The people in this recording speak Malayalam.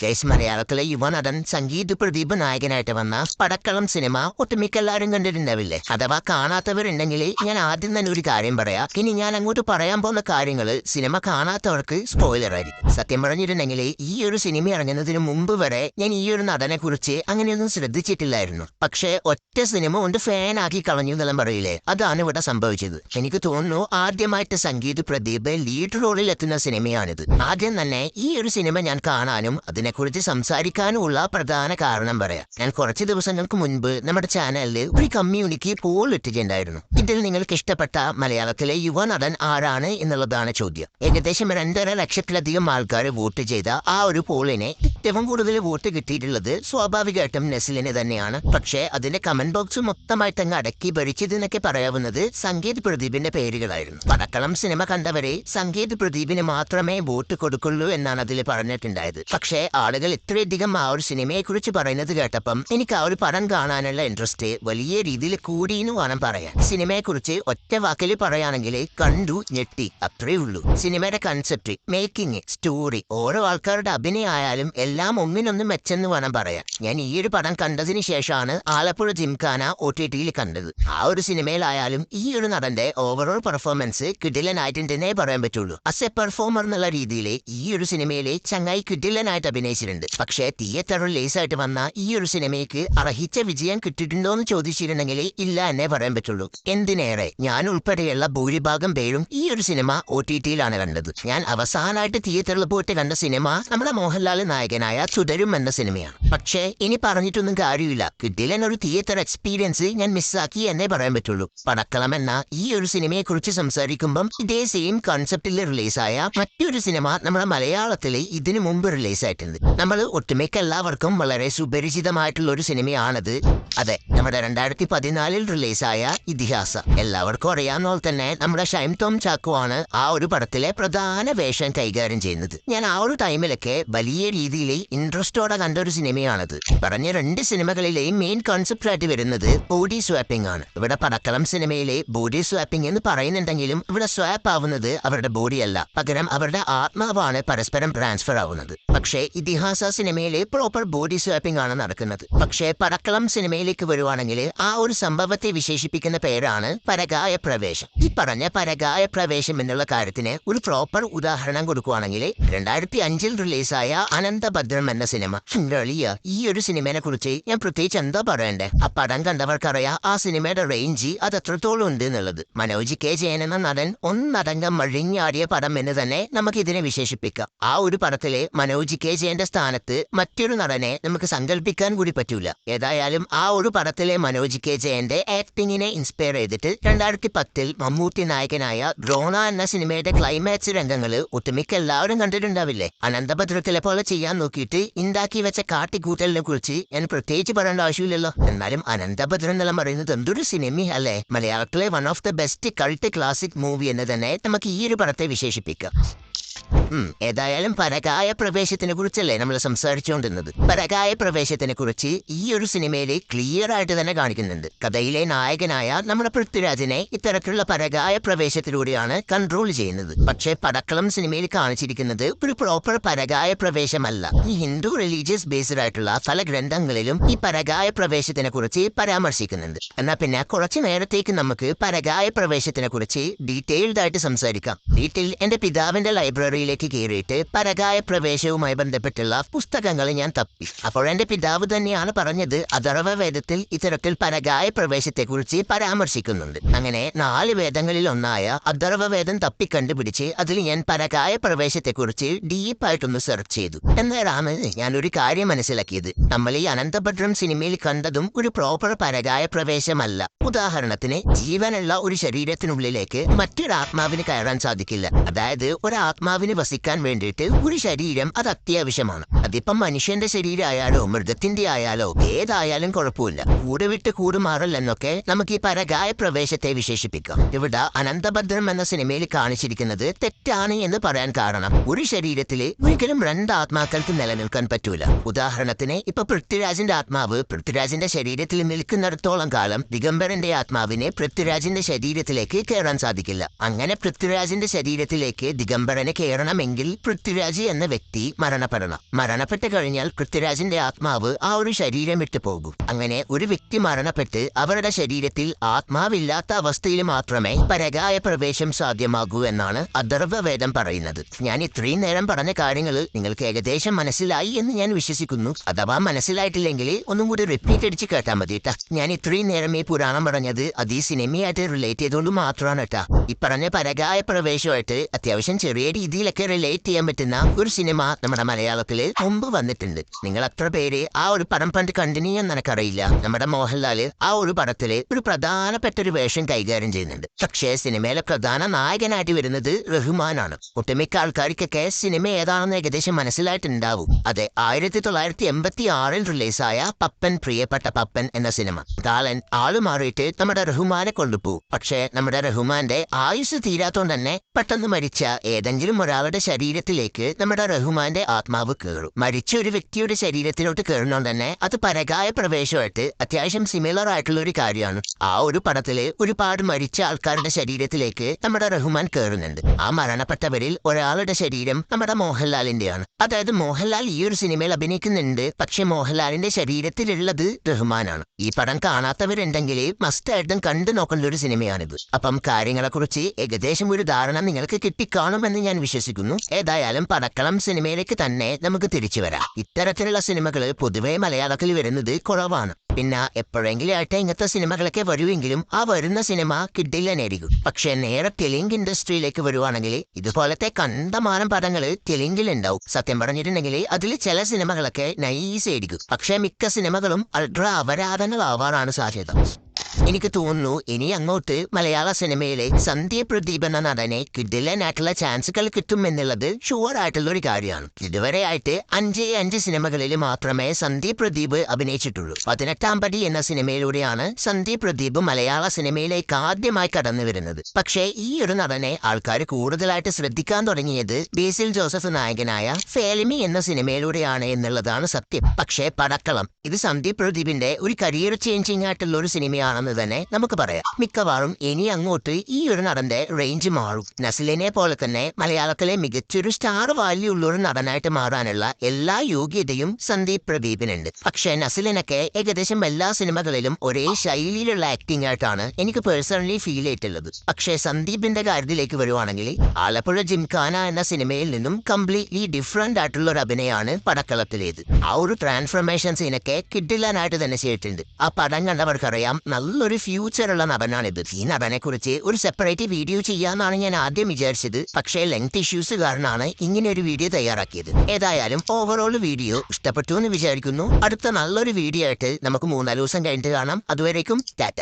കേസ് മലയാളത്തിലെ യുവനടൻ സംഗീത് പ്രദീപ് നായകനായിട്ട് വന്ന പടക്കളം സിനിമ ഒട്ടുമിക്ക എല്ലാവരും കണ്ടിട്ടുണ്ടാവില്ലേ? അഥവാ കാണാത്തവരുണ്ടെങ്കിൽ ഞാൻ ആദ്യം തന്നെ ഒരു കാര്യം പറയാം. ഇനി ഞാൻ അങ്ങോട്ട് പറയാൻ പോകുന്ന കാര്യങ്ങൾ സിനിമ കാണാത്തവർക്ക് സ്പോയിലർ ആയിരിക്കും. സത്യം പറഞ്ഞിട്ടുണ്ടെങ്കിൽ ഈ ഒരു സിനിമ ഇറങ്ങുന്നതിന് മുമ്പ് വരെ ഞാൻ ഈ ഒരു നടനെ കുറിച്ച് അങ്ങനെയൊന്നും ശ്രദ്ധിച്ചിട്ടില്ലായിരുന്നു. പക്ഷേ ഒറ്റ സിനിമ കൊണ്ട് ഫാനാക്കി കളഞ്ഞു എന്നെല്ലാം പറയില്ലേ, അതാണ് ഇവിടെ സംഭവിച്ചത്. എനിക്ക് തോന്നുന്നു ആദ്യമായിട്ട് സംഗീത് പ്രദീപ് ലീഡ് റോളിൽ എത്തുന്ന സിനിമയാണിത്. ആദ്യം തന്നെ ഈ ഒരു സിനിമ ഞാൻ കാണാനും അതിനെക്കുറിച്ച് സംസാരിക്കാനുമുള്ള പ്രധാന കാരണം പറയാം. ഞാൻ കുറച്ച് ദിവസങ്ങൾക്ക് മുൻപ് നമ്മുടെ ചാനലിൽ ഒരു കമ്മ്യൂണിറ്റി പോൾ ഇട്ടിട്ടുണ്ടായിരുന്നു. ഇതിൽ നിങ്ങൾക്ക് ഇഷ്ടപ്പെട്ട മലയാളത്തിലെ യുവനടൻ ആരാണ് എന്നുള്ളതാണ് ചോദ്യം. ഏകദേശം 2.5 ലക്ഷത്തിലധികം ആൾക്കാർ വോട്ട് ചെയ്ത ആ ഒരു പോളിനെ ഏറ്റവും കൂടുതൽ വോട്ട് കിട്ടിയിട്ടുള്ളത് സ്വാഭാവികമായിട്ടും നെസ്ലിന് തന്നെയാണ്. പക്ഷേ അതിന്റെ കമന്റ് ബോക്സ് മൊത്തമായിട്ട് അങ്ങ് അടക്കി ഭരിച്ചതെന്നൊക്കെ പറയാവുന്നത് സംഗീത് പ്രദീപിന്റെ പേരുകളായിരുന്നു. പടക്കളം സിനിമ കണ്ടവരെ സംഗീത് പ്രദീപിന് മാത്രമേ വോട്ട് കൊടുക്കുള്ളൂ എന്നാണ് അതിൽ പറഞ്ഞിട്ടുണ്ടായത്. പക്ഷേ ആളുകൾ ഇത്രയധികം ആ ഒരു സിനിമയെ കുറിച്ച് പറയുന്നത് കേട്ടപ്പം എനിക്ക് ആ ഒരു പടം കാണാനുള്ള ഇൻട്രസ്റ്റ് വലിയ രീതിയിൽ കൂടിയെന്ന് വേണം പറയാൻ. സിനിമയെ കുറിച്ച് ഒറ്റ വാക്കിൽ പറയുകയാണെങ്കിൽ കണ്ടു ഞെട്ടി, അത്രേ ഉള്ളൂ. സിനിമയുടെ കൺസെപ്റ്റ്, മേക്കിംഗ്, സ്റ്റോറി, ഓരോ ആൾക്കാരുടെ അഭിനയായാലും എല്ലാം ഒന്നിനൊന്നും മെച്ചെന്ന് വേണം പറയാൻ. ഞാൻ ഈ ഒരു പടം കണ്ടതിന് ശേഷമാണ് ആലപ്പുഴ ജിംഖാന OTTയിൽ കണ്ടത്. ആ ഒരു സിനിമയിലായാലും ഈ ഒരു നടന്റെ ഓവറോൾ പെർഫോമൻസ് കിടിലനായിട്ടുണ്ടെന്നേ പറയാൻ പറ്റുള്ളൂ. ആസ് എ പെർഫോമർ എന്നുള്ള രീതിയിൽ ഈ ഒരു സിനിമയിലെ ചങ്ങായി കിടിലനായിട്ട് അഭിനയിച്ചിട്ടുണ്ട്. പക്ഷേ തിയേറ്റർ റിലീസ് ആയിട്ട് വന്ന ഈ ഒരു സിനിമയ്ക്ക് അർഹിച്ച വിജയം കിട്ടിയിട്ടുണ്ടോ എന്ന് ചോദിച്ചിട്ടുണ്ടെങ്കിൽ ഇല്ല എന്നേ പറയാൻ പറ്റുള്ളൂ. എന്തിനേറെ ഞാൻ ഉൾപ്പെടെയുള്ള ഭൂരിഭാഗം പേരും ഈ ഒരു സിനിമ OTTയിലാണ് കണ്ടത്. ഞാൻ അവസാനമായിട്ട് തിയേറ്ററിൽ പോയിട്ട് കണ്ട സിനിമ നമ്മുടെ മോഹൻലാൽ നായകനായ തുടരും എന്ന സിനിമയാണ്. പക്ഷേ ഇനി പറഞ്ഞിട്ടൊന്നും കാര്യമില്ല, കിടിലൻ ഒരു തിയേറ്റർ എക്സ്പീരിയൻസ് ഞാൻ മിസ്സാക്കി എന്നേ പറയാൻ പറ്റുള്ളൂ. പടക്കളം എന്ന ഈ ഒരു സിനിമയെ കുറിച്ച് സംസാരിക്കുമ്പം ഇതേ സെയിം കോൺസെപ്റ്റിൽ റിലീസായ മറ്റൊരു സിനിമ നമ്മുടെ മലയാളത്തിൽ ഇതിനു മുമ്പ് റിലീസായിട്ടുണ്ട്. നമ്മൾ ഒട്ടുമിക്ക എല്ലാവർക്കും വളരെ സുപരിചിതമായിട്ടുള്ള ഒരു സിനിമയാണത്. അതെ, നമ്മുടെ 2014 റിലീസായ ഇതിഹാസ. എല്ലാവർക്കും അറിയാവുന്ന പോലെ തന്നെ നമ്മുടെ ഷൈൻ ടോം ചാക്കോ ആണ് ആ ഒരു പടത്തിലെ പ്രധാന വേഷം കൈകാര്യം ചെയ്യുന്നത്. ഞാൻ ആ ഒരു ടൈമിലൊക്കെ വലിയ രീതിയിൽ ഇൻട്രസ്റ്റോടെ കണ്ട ഒരു സിനിമയാണത്. പറഞ്ഞ 2 സിനിമകളിലെയും മെയിൻ കോൺസെപ്റ്റ് ആയിട്ട് വരുന്നത് ബോഡി സ്വാപ്പിംഗ് ആണ്. ഇവിടെ പടക്കളം സിനിമയിലെ ബോഡി സ്വാപ്പിംഗ് എന്ന് പറയുന്നുണ്ടെങ്കിലും ഇവിടെ സ്വാപ്പ് ആവുന്നത് അവരുടെ ബോഡിയല്ല, പകരം അവരുടെ ആത്മാവാണ് പരസ്പരം ട്രാൻസ്ഫർ ആവുന്നത്. പക്ഷേ ഇതിഹാസ സിനിമയിലെ പ്രോപ്പർ ബോഡി സ്വാപ്പിംഗ് ആണ് നടക്കുന്നത്. പക്ഷേ പടക്കളം സിനിമയിലേക്ക് വരുവാണെങ്കിൽ ആ ഒരു സംഭവത്തെ വിശേഷിപ്പിക്കുന്ന പേരാണ് പരകായ പ്രവേശം. ഈ പറഞ്ഞ പരകായ പ്രവേശം എന്നുള്ള കാര്യത്തിന് ഒരു പ്രോപ്പർ ഉദാഹരണം കൊടുക്കുവാണെങ്കിൽ 2005 റിലീസായ അനന്തഭദ്രം എന്ന സിനിമ. ഈ ഒരു സിനിമയെ കുറിച്ച് ഞാൻ പ്രത്യേകിച്ച് എന്താ പറയണ്ടേ? ആ പടം കണ്ടവർക്കറിയാം ആ സിനിമയുടെ റേഞ്ച് അത് എത്രത്തോളം ഉണ്ട് എന്നുള്ളത്. മനോജ് K ജയൻ എന്ന നടൻ ഒന്നടങ്കം മഴിഞ്ഞാടിയ പടം എന്ന് തന്നെ നമുക്ക് ഇതിനെ വിശേഷിപ്പിക്കാം. ആ ഒരു പടത്തിലെ മനോജ് K ജയന്റെ സ്ഥാനത്ത് മറ്റൊരു നടനെ നമുക്ക് സങ്കല്പിക്കാൻ കൂടി പറ്റൂല. ഏതായാലും ആ ഒരു പടത്തിലെ മനോജ് K ജയന്റെ ആക്ടിങ്ങിനെ ഇൻസ്പയർ ചെയ്തിട്ട് 2010 മമ്മൂട്ടി നായകനായ ദ്രോണ എന്ന സിനിമയുടെ ക്ലൈമാക്സ് രംഗങ്ങൾ ഒട്ടുമിക്ക എല്ലാവരും കണ്ടിട്ടുണ്ടാവില്ലേ? അനന്തഭദ്രത്തിലെ പോലെ ചെയ്യാൻ നോക്കിയിട്ട് ഉണ്ടാക്കി വെച്ച കാട്ടിക്കൂട്ടലിനെ കുറിച്ച് ഞാൻ പ്രത്യേകിച്ച് പറയേണ്ട ആവശ്യമില്ലല്ലോ. എന്നാലും അനന്തഭദ്രം എന്നെല്ലാം പറയുന്നത് എന്തൊരു സിനിമ അല്ലേ? മലയാളത്തിലെ one of the best cult classic movie എന്ന് തന്നെ നമുക്ക് ഈ ഒരു പടത്തെ വിശേഷിപ്പിക്കാം. ഏതായാലും പരകായ പ്രവേശത്തിനെ കുറിച്ചല്ലേ നമ്മൾ സംസാരിച്ചുകൊണ്ടിരുന്നത്. പരകായ പ്രവേശത്തിനെ കുറിച്ച് ഈ ഒരു സിനിമയിൽ ക്ലിയർ ആയിട്ട് തന്നെ കാണിക്കുന്നുണ്ട്. കഥയിലെ നായകനായ നമ്മുടെ പൃഥ്വിരാജിനെ ഇത്തരത്തിലുള്ള പരകായ പ്രവേശത്തിലൂടെയാണ് കൺട്രോൾ ചെയ്യുന്നത്. പക്ഷേ പടക്കളം സിനിമയിൽ കാണിച്ചിരിക്കുന്നത് ഒരു പ്രോപ്പർ പരകായ പ്രവേശമല്ല. ഈ ഹിന്ദു റിലീജിയസ് ബേസ്ഡ് ആയിട്ടുള്ള പല ഗ്രന്ഥങ്ങളിലും ഈ പരകായ പ്രവേശത്തിനെ കുറിച്ച് പരാമർശിക്കുന്നുണ്ട്. എന്നാൽ പിന്നെ കുറച്ചു നേരത്തേക്ക് നമുക്ക് പരകായ പ്രവേശത്തിനെ കുറിച്ച് ഡീറ്റെയിൽഡ് ആയിട്ട് സംസാരിക്കാം. എന്റെ പിതാവിന്റെ ലൈബ്രറിയിലേക്ക് കയറിയിട്ട് പരകായ പ്രവേശവുമായി ബന്ധപ്പെട്ടുള്ള പുസ്തകങ്ങൾ ഞാൻ തപ്പി. അപ്പോൾ എന്റെ പിതാവ് തന്നെയാണ് പറഞ്ഞത് അഥർവവേദത്തിൽ ഇത്തരത്തിൽ പരകായ പ്രവേശത്തെക്കുറിച്ച് പരാമർശിക്കുന്നുണ്ട്. അങ്ങനെ 4 വേദങ്ങളിൽ ഒന്നായ അഥർവവേദം തപ്പി കണ്ടുപിടിച്ച് അതിൽ ഞാൻ പരകായ പ്രവേശത്തെക്കുറിച്ച് ഡീപ്പായിട്ടൊന്ന് സെർച്ച് ചെയ്തു. എന്നാലാണ് ഞാനൊരു കാര്യം മനസ്സിലാക്കിയത്. നമ്മൾ ഈ അനന്തഭദ്രം സിനിമയിൽ കണ്ടതും ഒരു പ്രോപ്പർ പരകായ പ്രവേശമല്ല. ഉദാഹരണത്തിന്, ജീവനുള്ള ഒരു ശരീരത്തിനുള്ളിലേക്ക് മറ്റൊരു ആത്മാവിന് കയറാൻ സാധിക്കില്ല. അതായത് ഒരാത്മാവിന് വസിക്കാൻ വേണ്ടിയിട്ട് ഒരു ശരീരം അത് അത്യാവശ്യമാണ്. അതിപ്പം മനുഷ്യന്റെ ശരീരമായാലോ മൃഗത്തിന്റെ ആയാലോ ഏതായാലും കുഴപ്പമില്ല. കൂടെ വിട്ട് കൂടുമാറല്ലെന്നൊക്കെ നമുക്ക് ഈ പരകായ പ്രവേശത്തെ വിശേഷിപ്പിക്കാം. ഇവിടെ അനന്തഭദ്രം എന്ന സിനിമയിൽ കാണിച്ചിരിക്കുന്നത് തെറ്റാണ് എന്ന് പറയാൻ കാരണം, ഒരു ശരീരത്തില് ഒരിക്കലും 2 ആത്മാക്കൾക്ക് നിലനിൽക്കാൻ പറ്റൂല. ഉദാഹരണത്തിന് ഇപ്പൊ പൃഥ്വിരാജിന്റെ ആത്മാവ് പൃഥ്വിരാജിന്റെ ശരീരത്തിൽ നിൽക്കുന്നിടത്തോളം കാലം ദിഗംബരന്റെ ആത്മാവിനെ പൃഥ്വിരാജിന്റെ ശരീരത്തിലേക്ക് കയറാൻ സാധിക്കില്ല. അങ്ങനെ പൃഥ്വിരാജിന്റെ ശരീരത്തിലേക്ക് ദിഗംബരനെ കയറാൻ കയറണമെങ്കിൽ പൃഥ്വിരാജ് എന്ന വ്യക്തി മരണപ്പെടണം. മരണപ്പെട്ട് കഴിഞ്ഞാൽ പൃഥ്വിരാജിന്റെ ആത്മാവ് ആ ഒരു ശരീരം വിട്ടു പോകും. അങ്ങനെ ഒരു വ്യക്തി മരണപ്പെട്ട് അവരുടെ ശരീരത്തിൽ ആത്മാവില്ലാത്ത അവസ്ഥയിൽ മാത്രമേ പരകായ പ്രവേശം സാധ്യമാകൂ എന്നാണ് അഥർവവേദം പറയുന്നത്. ഞാൻ ഇത്രയും നേരം പറഞ്ഞ കാര്യങ്ങൾ നിങ്ങൾക്ക് ഏകദേശം മനസ്സിലായി എന്ന് ഞാൻ വിശ്വസിക്കുന്നു. അഥവാ മനസ്സിലായിട്ടില്ലെങ്കിൽ ഒന്നും കൂടി റിപ്പീറ്റ് അടിച്ച് കേട്ടാൽ മതി കേട്ടാ. ഞാൻ ഇത്രയും നേരം ഈ പുരാണം പറഞ്ഞത് അത് ഈ സിനിമയായിട്ട് റിലേറ്റ് ചെയ്തുകൊണ്ട് മാത്രമാണ് കേട്ടാ. ഈ പറഞ്ഞ പരകായ പ്രവേശമായിട്ട് അത്യാവശ്യം ചെറിയ രീതിയിലൊക്കെ റിലേറ്റ് ചെയ്യാൻ പറ്റുന്ന ഒരു സിനിമ നമ്മുടെ മലയാളത്തില് മുമ്പ് വന്നിട്ടുണ്ട്. നിങ്ങൾ അത്ര പേര് ആ ഒരു പടം പണ്ട് കണ്ടിന്യൂ എന്ന് എനിക്കറിയില്ല. നമ്മുടെ മോഹൻലാല് ആ ഒരു പടത്തില് ഒരു പ്രധാനപ്പെട്ട ഒരു വേഷം കൈകാര്യം ചെയ്യുന്നുണ്ട്. പക്ഷേ സിനിമയിലെ പ്രധാന നായകനായിട്ട് വരുന്നത് റഹ്മാനാണ്. ഒട്ടുമിക്ക ആൾക്കാർക്കൊക്കെ സിനിമ ഏതാണെന്ന് ഏകദേശം മനസ്സിലായിട്ടുണ്ടാവും. അതെ, 1986 റിലീസായ പപ്പൻ, പ്രിയപ്പെട്ട പപ്പൻ എന്ന സിനിമ. കാലൻ ആള് മാറിയിട്ട് നമ്മുടെ റഹ്മാനെ കൊണ്ടുപോകും. പക്ഷേ നമ്മുടെ റഹ്മാന്റെ ആയുസ് തീരാത്തോണ്ട് തന്നെ പെട്ടെന്ന് മരിച്ച ഏതെങ്കിലും ഒരാളുടെ ശരീരത്തിലേക്ക് നമ്മുടെ റഹ്മാന്റെ ആത്മാവ് കയറും. മരിച്ച ഒരു വ്യക്തിയുടെ ശരീരത്തിലോട്ട് കയറുന്നോണ്ട് തന്നെ അത് പരകായ പ്രവേശമായിട്ട് അത്യാവശ്യം സിമിലർ ആയിട്ടുള്ള ഒരു കാര്യമാണ്. ആ ഒരു പടത്തില് ഒരുപാട് മരിച്ച ആൾക്കാരുടെ ശരീരത്തിലേക്ക് നമ്മുടെ റഹ്മാൻ കയറുന്നുണ്ട്. ആ മരണപ്പെട്ടവരിൽ ഒരാളുടെ ശരീരം നമ്മുടെ മോഹൻലാലിന്റെയാണ്. അതായത് മോഹൻലാൽ ഈ ഒരു സിനിമയിൽ അഭിനയിക്കുന്നുണ്ട്, പക്ഷെ മോഹൻലാലിന്റെ ശരീരത്തിലുള്ളത് റഹ്മാനാണ്. ഈ പടം കാണാത്തവരുണ്ടെങ്കിൽ മസ്റ്റായിട്ടും കണ്ടു നോക്കേണ്ട ഒരു സിനിമയാണിത്. അപ്പം കാര്യങ്ങളെക്കുറിച്ച് ഏകദേശം ഒരു ധാരണ നിങ്ങൾക്ക് കിട്ടിക്കാണുമെന്ന് ഞാൻ വിശ്വസിക്കുന്നു. ഏതായാലും പടക്കളം സിനിമയിലേക്ക് തന്നെ നമുക്ക് തിരിച്ചു വരാം. ഇത്തരത്തിലുള്ള സിനിമകൾ പൊതുവെ മലയാളത്തിൽ വരുന്നത് കുറവാണ്. പിന്നെ എപ്പോഴെങ്കിലും ആയിട്ട് ഇങ്ങനത്തെ സിനിമകളൊക്കെ വരുമെങ്കിലും ആ വരുന്ന സിനിമ കിഡിലനായിരിക്കും. പക്ഷെ നേരെ തെലുങ്ക് ഇൻഡസ്ട്രിയിലേക്ക് വരുവാണെങ്കിൽ ഇതുപോലത്തെ കണ്ടമാനം പടങ്ങൾ തെലുങ്കിലുണ്ടാവും. സത്യം പറഞ്ഞിട്ടുണ്ടെങ്കിൽ അതിൽ ചില സിനിമകളൊക്കെ നൈസ് ആയിരിക്കും. പക്ഷെ മിക്ക സിനിമകളും അൾട്രാ അപരാധങ്ങളാവാനാണ് സാധ്യത. എനിക്ക് തോന്നുന്നു ഇനി അങ്ങോട്ട് മലയാള സിനിമയിലെ സന്ധ്യ പ്രദീപ് എന്ന നടനെ കിഡിലനായിട്ടുള്ള ചാൻസുകൾ കിട്ടുമെന്നുള്ളത് ഷുവർ ആയിട്ടുള്ള ഒരു കാര്യമാണ്. ഇതുവരെ ആയിട്ട് 5 സിനിമകളിൽ മാത്രമേ സന്ധ്യ പ്രദീപ് അഭിനയിച്ചിട്ടുള്ളൂ. 18-ാം പടി എന്ന സിനിമയിലൂടെയാണ് സന്ധ്യ പ്രദീപ് മലയാള സിനിമയിലേക്ക് ആദ്യമായി കടന്നു വരുന്നത്. പക്ഷേ ഈ ഒരു നടനെ ആൾക്കാർ കൂടുതലായിട്ട് ശ്രദ്ധിക്കാൻ തുടങ്ങിയത് ബേസിൽ ജോസഫ് നായകനായ ഫേലിമി എന്ന സിനിമയിലൂടെയാണ് എന്നുള്ളതാണ് സത്യം. പക്ഷേ പടക്കളം ഇത് സന്ധ്യ പ്രദീപിന്റെ ഒരു കരിയർ ചേഞ്ചിങ് ആയിട്ടുള്ള ഒരു സിനിമയാണെന്ന് തന്നെ നമുക്ക് പറയാം. മിക്കവാറും ഇനി അങ്ങോട്ട് ഈ ഒരു നടന്റെ റേഞ്ച് മാറും. നസ്ലിനെ പോലെ തന്നെ മലയാളത്തിലെ മികച്ചൊരു സ്റ്റാർ വാല്യൂ ഉള്ള ഒരു നടനായിട്ട് മാറാനുള്ള എല്ലാ യോഗ്യതയും സന്ദീപ് പ്രദീപിനുണ്ട്. പക്ഷേ നസ്ലിനൊക്കെ ഏകദേശം എല്ലാ സിനിമകളിലും ഒരേ ശൈലിയിലുള്ള ആക്ടിംഗ് ആയിട്ടാണ് എനിക്ക് പേഴ്സണലി ഫീൽ ചെയ്തിട്ടുള്ളത്. പക്ഷേ സന്ദീപിന്റെ കാര്യത്തിലേക്ക് വരുവാണെങ്കിൽ ആലപ്പുഴ ജിംഖാന എന്ന സിനിമയിൽ നിന്നും കംപ്ലീറ്റ്ലി ഡിഫറന്റ് ആയിട്ടുള്ള ഒരു അഭിനയമാണ് പടക്കളത്തിലേത്. ആ ഒരു ട്രാൻസ്ഫോർമേഷൻ സീനൊക്കെ കിഡിലനായിട്ട് തന്നെ ചെയ്തിട്ടുണ്ട്. ആ പടം കണ്ടവർക്കറിയാം നല്ലൊരു ഫ്യൂച്ചറുള്ള നടനാണിത്. ഈ നടനെ കുറിച്ച് ഒരു സെപ്പറേറ്റ് വീഡിയോ ചെയ്യാന്നാണ് ഞാൻ ആദ്യം വിചാരിച്ചത്. പക്ഷേ ലെങ്ത് ഇഷ്യൂസ് കാരണമാണ് ഇങ്ങനെ ഒരു വീഡിയോ തയ്യാറാക്കിയത്. ഏതായാലും ഓവറോൾ വീഡിയോ ഇഷ്ടപ്പെട്ടു എന്ന് വിചാരിക്കുന്നു. അടുത്ത നല്ലൊരു വീഡിയോ ആയിട്ട് നമുക്ക് 3-4 ദിവസം കഴിഞ്ഞിട്ട് കാണാം. അതുവരേക്കും ടാറ്റ.